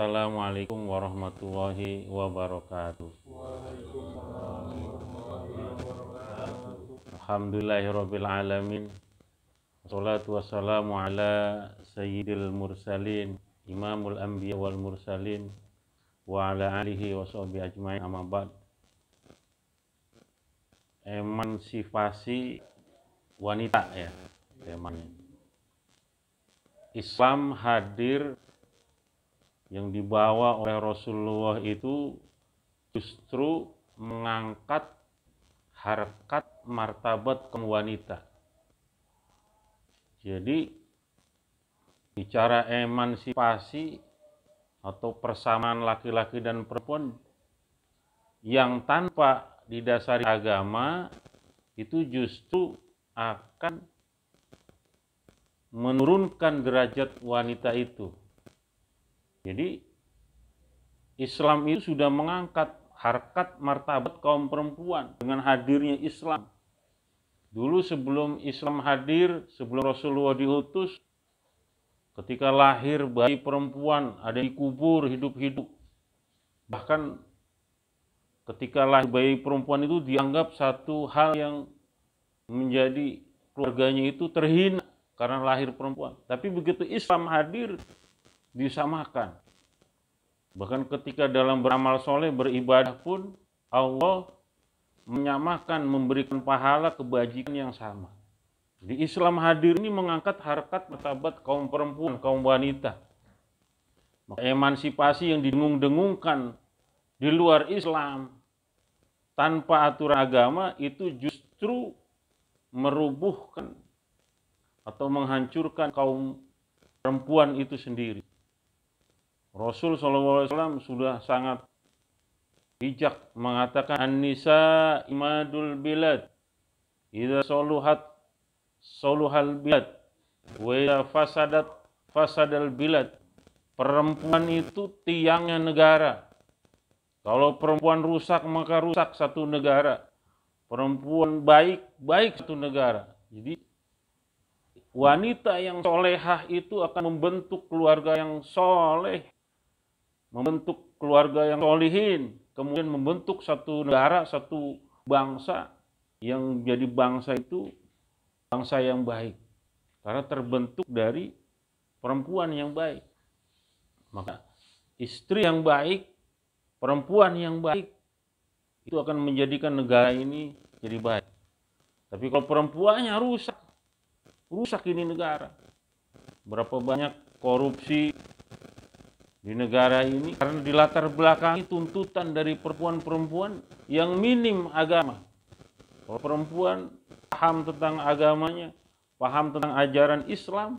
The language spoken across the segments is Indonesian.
Assalamualaikum warahmatullahi wabarakatuh. Alhamdulillahirabbil alamin. Wassalatu wassalamu ala sayyidil mursalin, imamul anbiya wal mursalin, wa ala alihi wa sahbihi ajmain, amma ba'd. Emansipasi wanita ya temanya. Islam hadir yang dibawa oleh Rasulullah itu justru mengangkat harkat martabat kaum wanita. Jadi bicara emansipasi atau persamaan laki-laki dan perempuan yang tanpa didasari agama itu justru akan menurunkan derajat wanita itu. Jadi Islam itu sudah mengangkat harkat martabat kaum perempuan dengan hadirnya Islam. Dulu sebelum Islam hadir, sebelum Rasulullah diutus, ketika lahir bayi perempuan ada yang dikubur hidup-hidup. Bahkan ketika lahir bayi perempuan itu dianggap satu hal yang menjadi keluarganya itu terhina karena lahir perempuan. Tapi begitu Islam hadir, disamakan. Bahkan ketika dalam beramal soleh, beribadah pun Allah menyamakan, memberikan pahala kebajikan yang sama. Di Islam hadir ini mengangkat harkat martabat kaum perempuan, kaum wanita. Maka emansipasi yang didengung-dengungkan di luar Islam tanpa aturan agama itu justru merubuhkan atau menghancurkan kaum perempuan itu sendiri. Rasul SAW sudah sangat bijak mengatakan an-nisa imadul bilad, idza soluhat soluhal bilad, wa idza fasadat fasadal bilad. Perempuan itu tiangnya negara. Kalau perempuan rusak maka rusak satu negara. Perempuan baik, baik satu negara. Jadi wanita yang solehah itu akan membentuk keluarga yang soleh, membentuk keluarga yang solihin, kemudian membentuk satu negara, satu bangsa yang jadi bangsa itu bangsa yang baik. Karena terbentuk dari perempuan yang baik. Maka istri yang baik, perempuan yang baik, itu akan menjadikan negara ini jadi baik. Tapi kalau perempuannya rusak, rusak ini negara. Berapa banyak korupsi di negara ini karena dilatar belakangi tuntutan dari perempuan-perempuan yang minim agama. Kalau perempuan paham tentang agamanya, paham tentang ajaran Islam,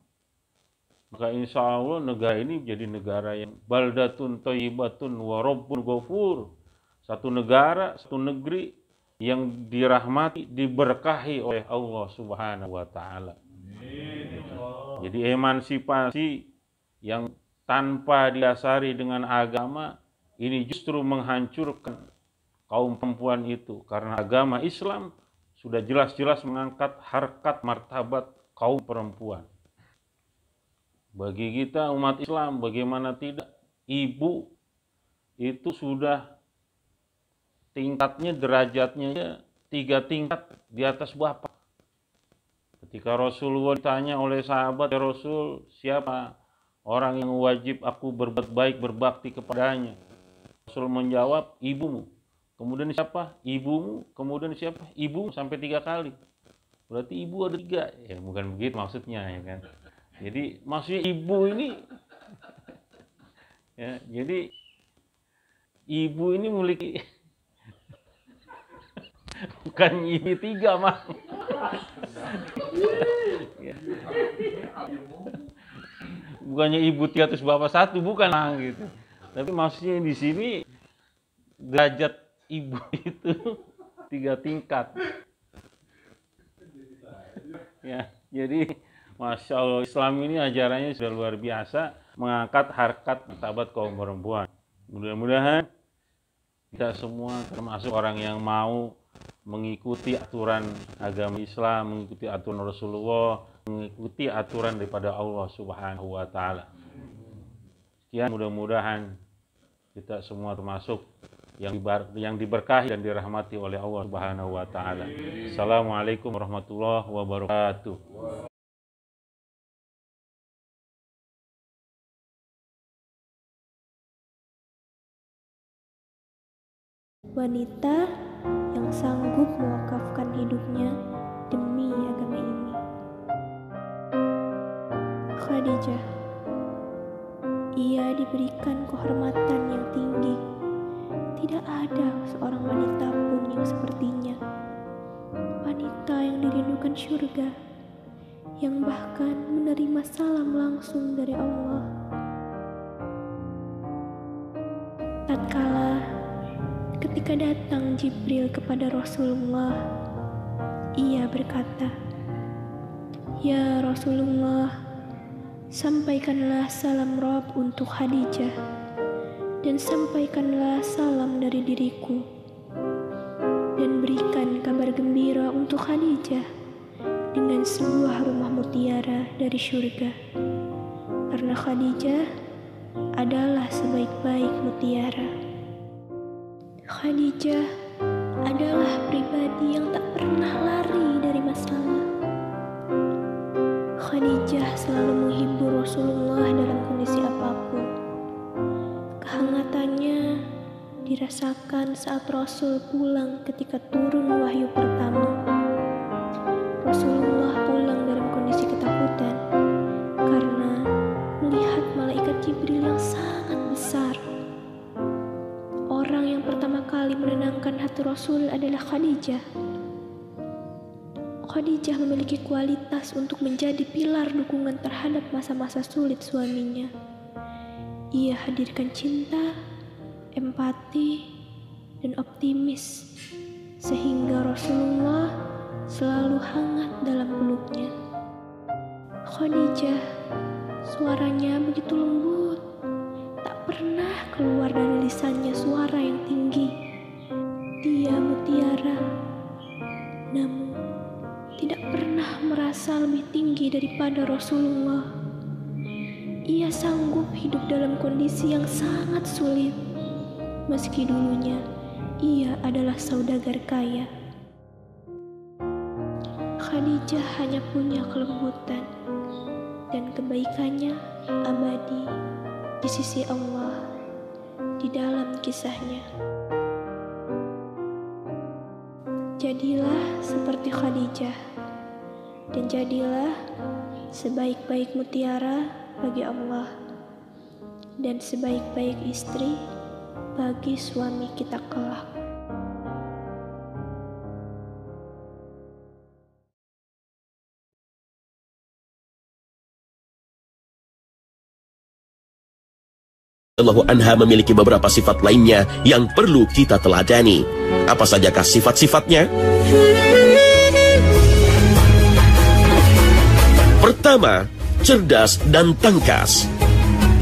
maka insya Allah negara ini jadi negara yang baldatun thayyibatun wa rabbun ghafur. Satu negara, satu negeri yang dirahmati, diberkahi oleh Allah Subhanahu wa Ta'ala. Jadi emansipasi yang tanpa didasari dengan agama ini justru menghancurkan kaum perempuan itu, karena agama Islam sudah jelas-jelas mengangkat harkat martabat kaum perempuan. Bagi kita umat Islam, bagaimana tidak, ibu itu sudah tingkatnya, derajatnya 3 tingkat di atas bapak. Ketika Rasulullah ditanya oleh sahabat, ya Rasul, siapa orang yang wajib aku berbuat baik, berbakti kepadanya? Rasul menjawab, ibumu. Kemudian siapa? Ibumu. Kemudian siapa? Ibumu, sampai 3 kali. Berarti ibu ada 3. Ya bukan begitu maksudnya, ya kan. Jadi maksudnya ibu ini, ya, jadi ibu ini memiliki bukan ini 3 mah. Ya. Bukannya ibu 3 terus bapak 1, bukan lah gitu. Tapi maksudnya di sini derajat ibu itu 3 tingkat. Ya, jadi Masya Allah, Islam ini ajarannya sudah luar biasa, mengangkat harkat martabat kaum perempuan. Mudah-mudahan kita semua termasuk orang yang mau mengikuti aturan agama Islam, mengikuti aturan Rasulullah, mengikuti aturan daripada Allah Subhanahu wa Ta'ala. Ya, mudah-mudahan kita semua termasuk yang diberkahi dan dirahmati oleh Allah Subhanahu wa taala. Assalamualaikum warahmatullahi wabarakatuh. Wanita yang sanggup mewakafkan hidupnya demi agama ini. Khadijah. Ia diberikan kehormatan yang tinggi. Tidak ada seorang wanita pun yang sepertinya. Wanita yang dirindukan surga, yang bahkan menerima salam langsung dari Allah. Tatkala ketika datang Jibril kepada Rasulullah, ia berkata, "Ya Rasulullah, sampaikanlah salam Rabb untuk Khadijah, dan sampaikanlah salam dari diriku, dan berikan kabar gembira untuk Khadijah dengan sebuah rumah mutiara dari surga, karena Khadijah adalah sebaik-baik mutiara." Khadijah adalah pribadi yang tak pernah lari dari masalah. Khadijah selalu menghibur Rasulullah dalam kondisi apapun. Kehangatannya dirasakan saat Rasul pulang ketika turun wahyu pertama. Rasulullah pulang dalam kondisi ketakutan karena melihat malaikat Jibril yang sangat besar. Orang yang pertama kali menenangkan hati Rasul adalah Khadijah. Khadijah memiliki kualitas untuk menjadi pilar dukungan terhadap masa-masa sulit suaminya. Ia hadirkan cinta, empati, dan optimis, sehingga Rasulullah selalu hangat dalam peluknya. Khadijah, suaranya begitu lembut, tak pernah keluar dari lisannya suara yang tinggi. Dia mutiara, namun tidak pernah merasa lebih tinggi daripada Rasulullah. Ia sanggup hidup dalam kondisi yang sangat sulit, meski dulunya ia adalah saudagar kaya. Khadijah hanya punya kelembutan, dan kebaikannya abadi di sisi Allah di dalam kisahnya. Jadilah seperti Khadijah, dan jadilah sebaik-baik mutiara bagi Allah, dan sebaik-baik istri bagi suami kita kelak. Radhiyallahu anha memiliki beberapa sifat lainnya yang perlu kita teladani. Apa sajakah sifat-sifatnya? Pertama, cerdas dan tangkas.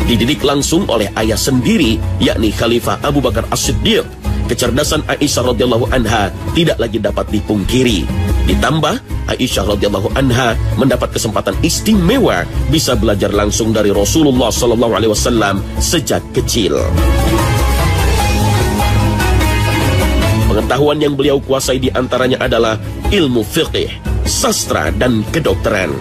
Dididik langsung oleh ayah sendiri, yakni Khalifah Abu Bakar As-Siddiq. Kecerdasan Aisyah radhiyallahu anha tidak lagi dapat dipungkiri. Ditambah, Aisyah radhiyallahu anha mendapat kesempatan istimewa bisa belajar langsung dari Rasulullah SAW sejak kecil. Pengetahuan yang beliau kuasai diantaranya adalah ilmu fiqih, sastra, dan kedokteran.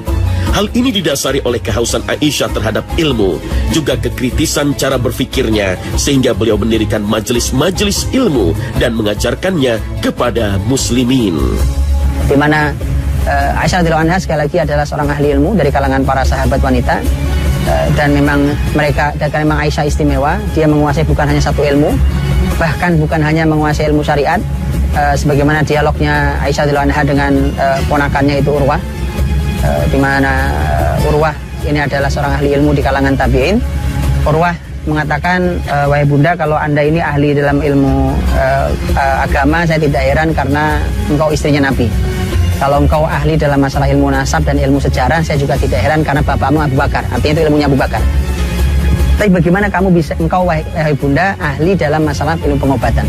Hal ini didasari oleh kehausan Aisyah terhadap ilmu, juga kekritisan cara berfikirnya, sehingga beliau mendirikan majelis-majelis ilmu dan mengajarkannya kepada muslimin. Di mana Aisyah radhiyallahu anha sekali lagi adalah seorang ahli ilmu dari kalangan para sahabat wanita, dan memang memang Aisyah istimewa. Dia menguasai bukan hanya satu ilmu, bahkan bukan hanya menguasai ilmu syariat, sebagaimana dialognya Aisyah radhiyallahu anha dengan ponakannya itu Urwah, di mana Urwah ini adalah seorang ahli ilmu di kalangan tabi'in. Urwah mengatakan, wahai bunda, kalau anda ini ahli dalam ilmu agama, saya tidak heran karena engkau istrinya Nabi. Kalau engkau ahli dalam masalah ilmu nasab dan ilmu sejarah, saya juga tidak heran karena bapakmu Abu Bakar. Artinya itu ilmunya Abu Bakar. Tapi bagaimana engkau wahai bunda ahli dalam masalah ilmu pengobatan?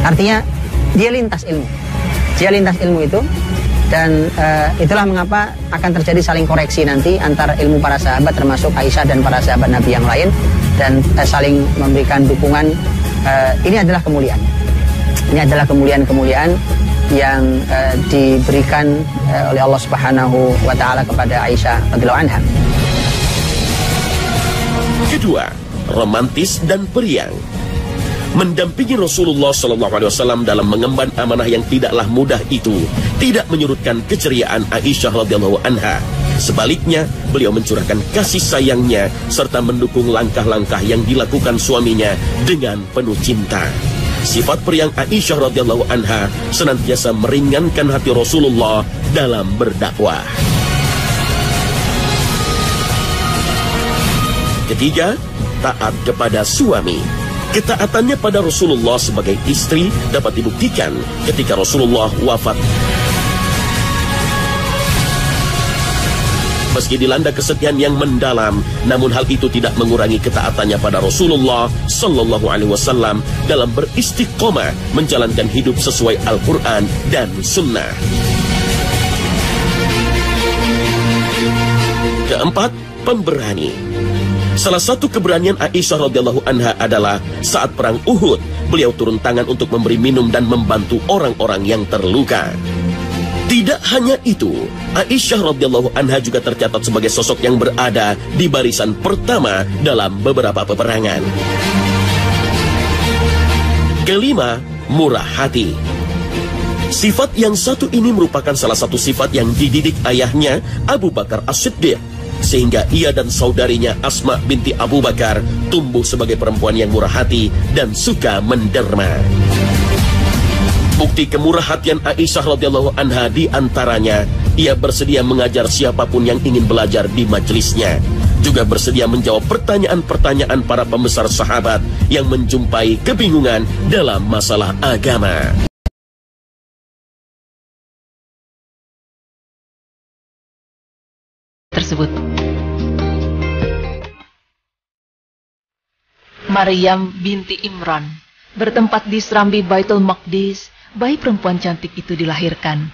Artinya dia lintas ilmu. Dia lintas ilmu itu. Dan itulah mengapa akan terjadi saling koreksi nanti antara ilmu para sahabat, termasuk Aisyah dan para sahabat Nabi yang lain. dan saling memberikan dukungan. Ini adalah kemuliaan. Ini adalah kemuliaan-kemuliaan yang diberikan oleh Allah Subhanahu wa taala kepada Aisyah radhiyallahu anha. Kedua, romantis dan periang. Mendampingi Rasulullah SAW dalam mengemban amanah yang tidaklah mudah itu tidak menyurutkan keceriaan Aisyah radhiyallahu anha. Sebaliknya, beliau mencurahkan kasih sayangnya serta mendukung langkah-langkah yang dilakukan suaminya dengan penuh cinta. Sifat periang Aisyah radhiyallahu anha senantiasa meringankan hati Rasulullah dalam berdakwah. Ketiga, taat kepada suami. Ketaatannya pada Rasulullah sebagai istri dapat dibuktikan ketika Rasulullah wafat. Meski dilanda kesedihan yang mendalam, namun hal itu tidak mengurangi ketaatannya pada Rasulullah Sallallahu Alaihi Wasallam dalam beristiqomah menjalankan hidup sesuai Al-Quran dan Sunnah. Keempat, pemberani. Salah satu keberanian Aisyah radhiyallahu anha adalah saat perang Uhud, beliau turun tangan untuk memberi minum dan membantu orang-orang yang terluka. Tidak hanya itu, Aisyah radhiyallahu anha juga tercatat sebagai sosok yang berada di barisan pertama dalam beberapa peperangan. Kelima, murah hati. Sifat yang satu ini merupakan salah satu sifat yang dididik ayahnya Abu Bakar As-Siddiq, sehingga ia dan saudarinya Asma binti Abu Bakar tumbuh sebagai perempuan yang murah hati dan suka menderma. Bukti kemurahhatian Aisyah radhiyallahu anha di antaranya, ia bersedia mengajar siapapun yang ingin belajar di majelisnya. Juga bersedia menjawab pertanyaan-pertanyaan para pembesar sahabat yang menjumpai kebingungan dalam masalah agama. Tersebut. Maryam binti Imran bertempat di serambi Baitul Maqdis, bayi perempuan cantik itu dilahirkan.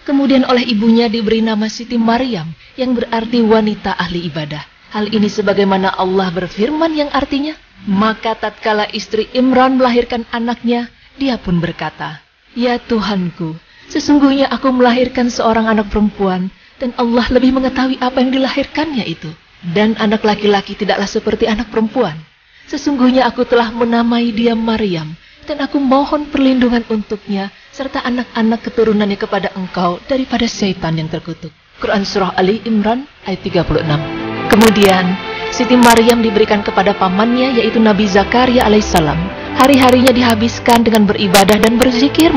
Kemudian oleh ibunya diberi nama Siti Maryam yang berarti wanita ahli ibadah. Hal ini sebagaimana Allah berfirman yang artinya, maka tatkala istri Imran melahirkan anaknya, dia pun berkata, "Ya Tuhanku, sesungguhnya aku melahirkan seorang anak perempuan, dan Allah lebih mengetahui apa yang dilahirkannya itu. Dan anak laki-laki tidaklah seperti anak perempuan. Sesungguhnya aku telah menamai dia Maryam, dan aku mohon perlindungan untuknya, serta anak-anak keturunannya kepada engkau daripada syaitan yang terkutuk." Quran Surah Ali Imran ayat 36. Kemudian, Siti Maryam diberikan kepada pamannya, yaitu Nabi Zakaria alaihissalam. Hari-harinya dihabiskan dengan beribadah dan berzikir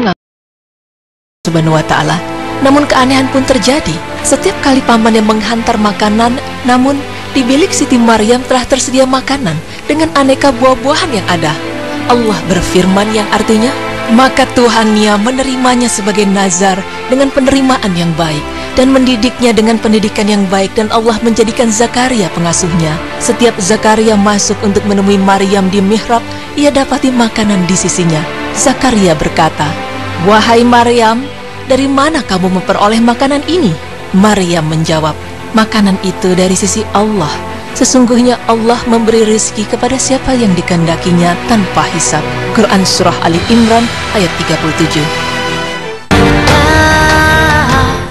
Subhanahu wa ta'ala. Namun keanehan pun terjadi. Setiap kali pamannya menghantar makanan, namun di bilik Siti Maryam telah tersedia makanan dengan aneka buah-buahan yang ada. Allah berfirman yang artinya, maka Tuhannya menerimanya sebagai nazar dengan penerimaan yang baik dan mendidiknya dengan pendidikan yang baik, dan Allah menjadikan Zakaria pengasuhnya. Setiap Zakaria masuk untuk menemui Maryam di mihrab, ia dapati makanan di sisinya. Zakaria berkata, "Wahai Maryam, dari mana kamu memperoleh makanan ini?" Maryam menjawab, "Makanan itu dari sisi Allah. Sesungguhnya Allah memberi rezeki kepada siapa yang dikehendakinya tanpa hisab." Quran Surah Ali Imran ayat 37.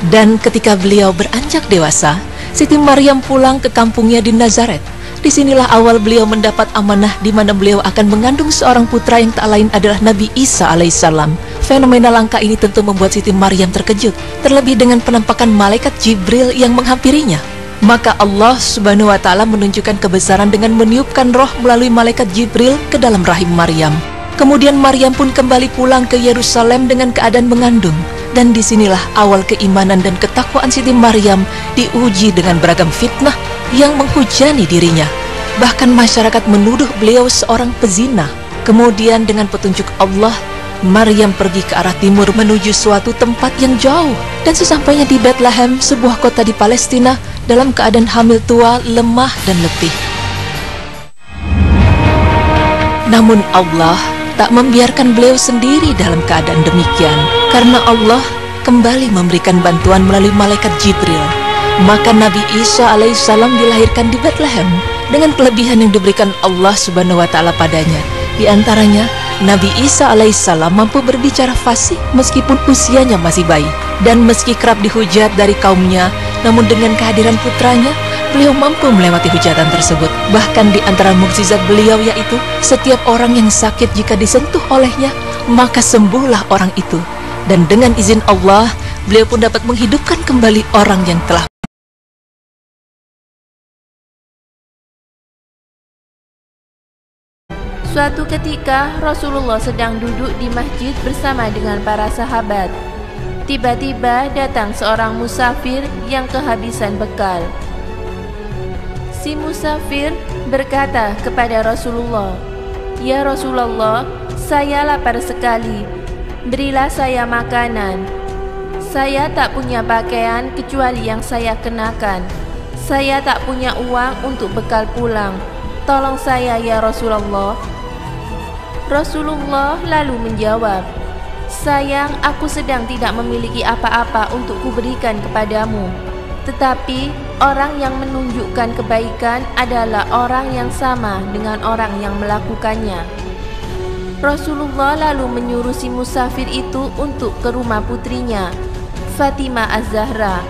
Dan ketika beliau beranjak dewasa, Siti Maryam pulang ke kampungnya di Nazaret. Disinilah awal beliau mendapat amanah di mana beliau akan mengandung seorang putra yang tak lain adalah Nabi Isa alaihissalam. Fenomena langka ini tentu membuat Siti Maryam terkejut, terlebih dengan penampakan malaikat Jibril yang menghampirinya. Maka Allah Subhanahu wa ta'ala menunjukkan kebesaran dengan meniupkan roh melalui malaikat Jibril ke dalam rahim Maryam. Kemudian Maryam pun kembali pulang ke Yerusalem dengan keadaan mengandung. Dan disinilah awal keimanan dan ketakwaan Siti Maryam diuji dengan beragam fitnah yang menghujani dirinya. Bahkan masyarakat menuduh beliau seorang pezina. Kemudian dengan petunjuk Allah, Maryam pergi ke arah timur menuju suatu tempat yang jauh. Dan sesampainya di Bethlehem, sebuah kota di Palestina, dalam keadaan hamil tua, lemah dan letih. Namun Allah tak membiarkan beliau sendiri dalam keadaan demikian, karena Allah kembali memberikan bantuan melalui malaikat Jibril. Maka Nabi Isa alaihissalam dilahirkan di Bethlehem dengan kelebihan yang diberikan Allah Subhanahu wa Ta'ala padanya. Di antaranya, Nabi Isa alaihissalam mampu berbicara fasih meskipun usianya masih bayi, dan meski kerap dihujat dari kaumnya, namun dengan kehadiran putranya, beliau mampu melewati hujatan tersebut. Bahkan di antara mukjizat beliau yaitu setiap orang yang sakit jika disentuh olehnya, maka sembuhlah orang itu. Dan dengan izin Allah, beliau pun dapat menghidupkan kembali orang yang telah. Suatu ketika Rasulullah sedang duduk di masjid bersama dengan para sahabat. Tiba-tiba datang seorang musafir yang kehabisan bekal. Si musafir berkata kepada Rasulullah, "Ya Rasulullah, saya lapar sekali. Berilah saya makanan. Saya tak punya pakaian kecuali yang saya kenakan. Saya tak punya uang untuk bekal pulang. Tolong saya ya Rasulullah." Rasulullah lalu menjawab, "Sayang, aku sedang tidak memiliki apa-apa untuk kuberikan kepadamu. Tetapi orang yang menunjukkan kebaikan adalah orang yang sama dengan orang yang melakukannya." Rasulullah lalu menyuruh si musafir itu untuk ke rumah putrinya, Fatimah Az-Zahra.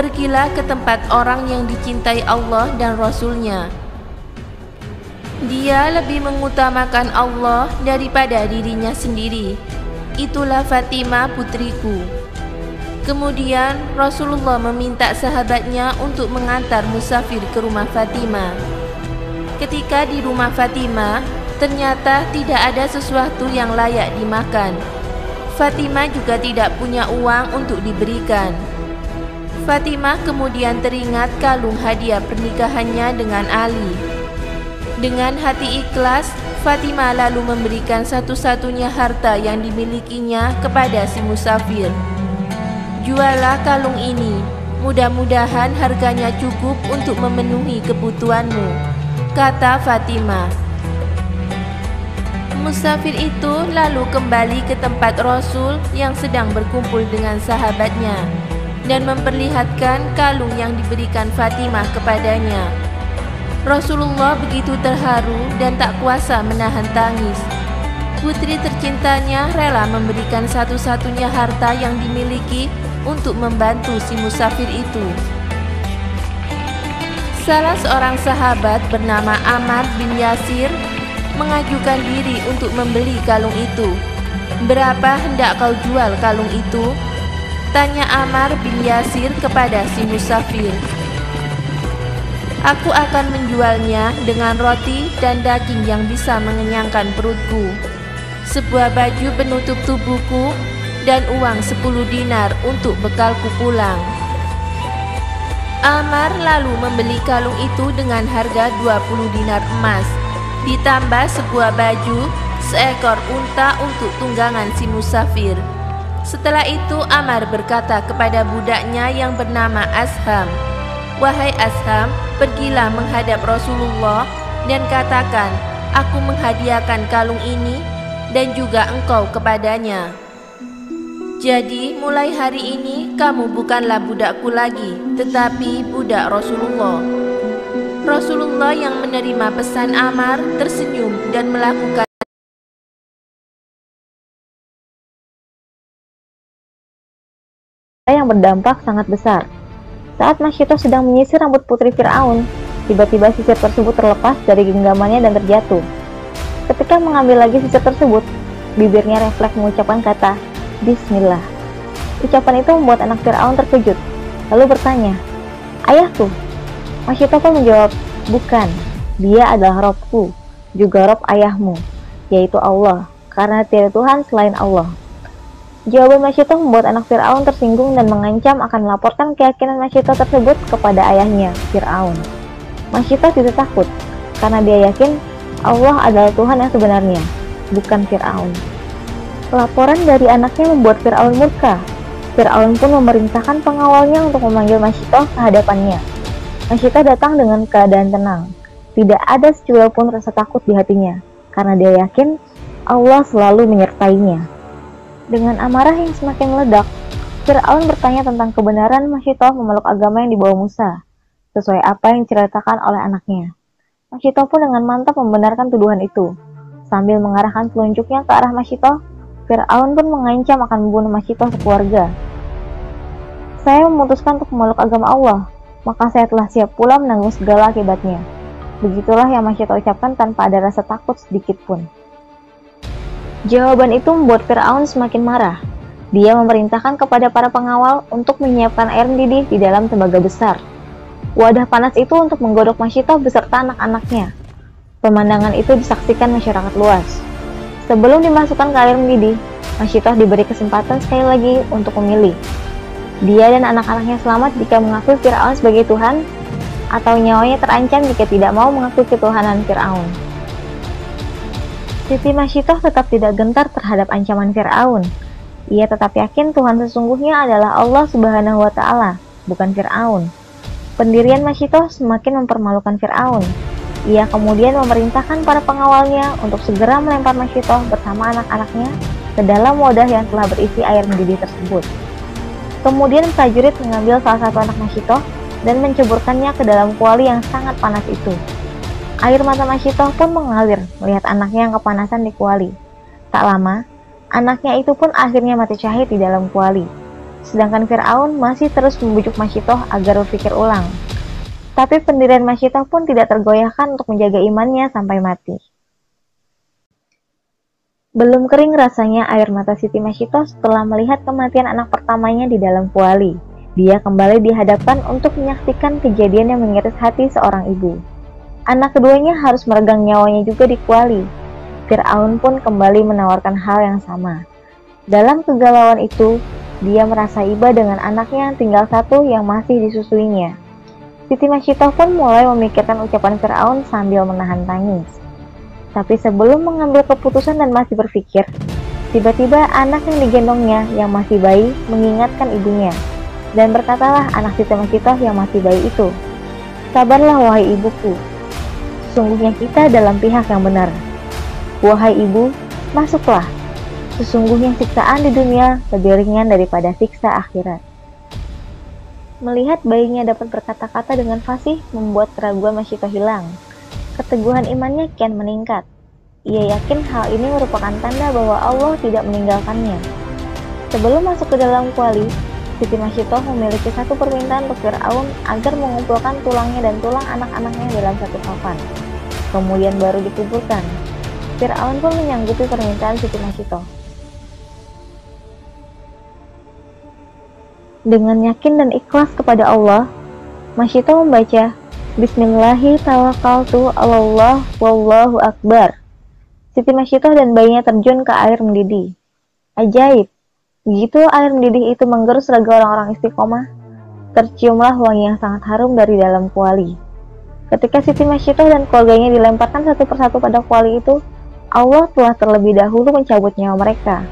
"Pergilah ke tempat orang yang dicintai Allah dan Rasulnya. Dia lebih mengutamakan Allah daripada dirinya sendiri. Itulah Fatimah putriku." Kemudian Rasulullah meminta sahabatnya untuk mengantar musafir ke rumah Fatimah. Ketika di rumah Fatimah, ternyata tidak ada sesuatu yang layak dimakan. Fatimah juga tidak punya uang untuk diberikan. Fatimah kemudian teringat kalung hadiah pernikahannya dengan Ali. Dengan hati ikhlas, Fatimah lalu memberikan satu-satunya harta yang dimilikinya kepada si musafir. "Juallah kalung ini, mudah-mudahan harganya cukup untuk memenuhi kebutuhanmu," kata Fatimah. Musafir itu lalu kembali ke tempat Rasul yang sedang berkumpul dengan sahabatnya dan memperlihatkan kalung yang diberikan Fatimah kepadanya. Rasulullah begitu terharu dan tak kuasa menahan tangis. Putri tercintanya rela memberikan satu-satunya harta yang dimiliki untuk membantu si musafir itu. Salah seorang sahabat bernama Ammar bin Yasir mengajukan diri untuk membeli kalung itu. "Berapa hendak kau jual kalung itu?" tanya Ammar bin Yasir kepada si musafir. "Aku akan menjualnya dengan roti dan daging yang bisa mengenyangkan perutku, sebuah baju penutup tubuhku, dan uang 10 dinar untuk bekalku pulang." Ammar lalu membeli kalung itu dengan harga 20 dinar emas, ditambah sebuah baju, seekor unta untuk tunggangan si musafir. Setelah itu Ammar berkata kepada budaknya yang bernama Asham, "Wahai Asham, pergilah menghadap Rasulullah dan katakan, aku menghadiahkan kalung ini dan juga engkau kepadanya. Jadi mulai hari ini kamu bukanlah budakku lagi, tetapi budak Rasulullah." Rasulullah yang menerima pesan Ammar tersenyum dan melakukan yang berdampak sangat besar. Saat Masyito sedang menyisir rambut putri Fir'aun, tiba-tiba sisir tersebut terlepas dari genggamannya dan terjatuh. Ketika mengambil lagi sisir tersebut, bibirnya refleks mengucapkan kata Bismillah. Ucapan itu membuat anak Fir'aun terkejut, lalu bertanya, "Ayahku?" Masyito pun menjawab, "Bukan, dia adalah Robku, juga Rob ayahmu, yaitu Allah, karena tiada Tuhan selain Allah." Jawaban Masyito membuat anak Fir'aun tersinggung dan mengancam akan melaporkan keyakinan Masyito tersebut kepada ayahnya, Fir'aun. Masyito tidak takut, karena dia yakin Allah adalah Tuhan yang sebenarnya, bukan Fir'aun. Laporan dari anaknya membuat Fir'aun murka. Fir'aun pun memerintahkan pengawalnya untuk memanggil Masyito ke hadapannya. Masyito datang dengan keadaan tenang. Tidak ada secuil pun rasa takut di hatinya, karena dia yakin Allah selalu menyertainya. Dengan amarah yang semakin meledak, Fir'aun bertanya tentang kebenaran Masyitoh memeluk agama yang dibawa Musa, sesuai apa yang diceritakan oleh anaknya. Masyitoh pun dengan mantap membenarkan tuduhan itu. Sambil mengarahkan telunjuknya ke arah Masyitoh, Fir'aun pun mengancam akan membunuh Masyitoh sekeluarga. Saya memutuskan untuk memeluk agama Allah, maka saya telah siap pula menanggung segala akibatnya. Begitulah yang Masyitoh ucapkan tanpa ada rasa takut sedikit pun. Jawaban itu membuat Fir'aun semakin marah. Dia memerintahkan kepada para pengawal untuk menyiapkan air mendidih di dalam tembaga besar. Wadah panas itu untuk menggodok Masyitoh beserta anak-anaknya. Pemandangan itu disaksikan masyarakat luas. Sebelum dimasukkan ke air mendidih, Masyitoh diberi kesempatan sekali lagi untuk memilih. Dia dan anak-anaknya selamat jika mengakui Fir'aun sebagai Tuhan, atau nyawanya terancam jika tidak mau mengakui ketuhanan Fir'aun. Siti Masyitoh tetap tidak gentar terhadap ancaman Fir'aun. Ia tetap yakin Tuhan sesungguhnya adalah Allah Subhanahu wa Ta'ala, bukan Fir'aun. Pendirian Masyitoh semakin mempermalukan Fir'aun. Ia kemudian memerintahkan para pengawalnya untuk segera melempar Masyitoh bersama anak-anaknya ke dalam wadah yang telah berisi air mendidih tersebut. Kemudian prajurit mengambil salah satu anak Masyitoh dan menceburkannya ke dalam kuali yang sangat panas itu. Air mata Masyitoh pun mengalir melihat anaknya yang kepanasan di kuali. Tak lama, anaknya itu pun akhirnya mati syahid di dalam kuali. Sedangkan Fir'aun masih terus membujuk Masyitoh agar berpikir ulang. Tapi pendirian Masyitoh pun tidak tergoyahkan untuk menjaga imannya sampai mati. Belum kering rasanya air mata Siti Masyitoh setelah melihat kematian anak pertamanya di dalam kuali. Dia kembali dihadapkan untuk menyaksikan kejadian yang mengiris hati seorang ibu. Anak keduanya harus meregang nyawanya juga di kuali. Fir'aun pun kembali menawarkan hal yang sama. Dalam kegalauan itu, dia merasa iba dengan anaknya yang tinggal satu yang masih disusuinya. Siti Masyitoh pun mulai memikirkan ucapan Fir'aun sambil menahan tangis. Tapi sebelum mengambil keputusan dan masih berpikir, tiba-tiba anak yang digendongnya yang masih bayi mengingatkan ibunya. Dan berkatalah anak Siti Masyitoh yang masih bayi itu, "Sabarlah wahai ibuku, sesungguhnya kita dalam pihak yang benar. Wahai ibu, masuklah. Sesungguhnya siksaan di dunia lebih ringan daripada siksa akhirat." Melihat bayinya dapat berkata-kata dengan fasih membuat keraguan Masyitoh hilang. Keteguhan imannya kian meningkat. Ia yakin hal ini merupakan tanda bahwa Allah tidak meninggalkannya. Sebelum masuk ke dalam kuali, Siti Masyitoh memiliki satu permintaan untuk Fir'aun agar mengumpulkan tulangnya dan tulang anak-anaknya dalam satu kafan. Kemudian baru dikuburkan. Fir'aun pun menyanggupi permintaan Siti Masyitoh. Dengan yakin dan ikhlas kepada Allah, Masyitoh membaca, "Bismillahi tawakkaltu 'alallah wallahu akbar." Siti Masyitoh dan bayinya terjun ke air mendidih. Ajaib! Begitu air mendidih itu menggerus raga orang-orang istiqomah, terciumlah wangi yang sangat harum dari dalam kuali. Ketika Siti Masyitoh dan keluarganya dilemparkan satu persatu pada kuali itu, Allah telah terlebih dahulu mencabut nyawa mereka.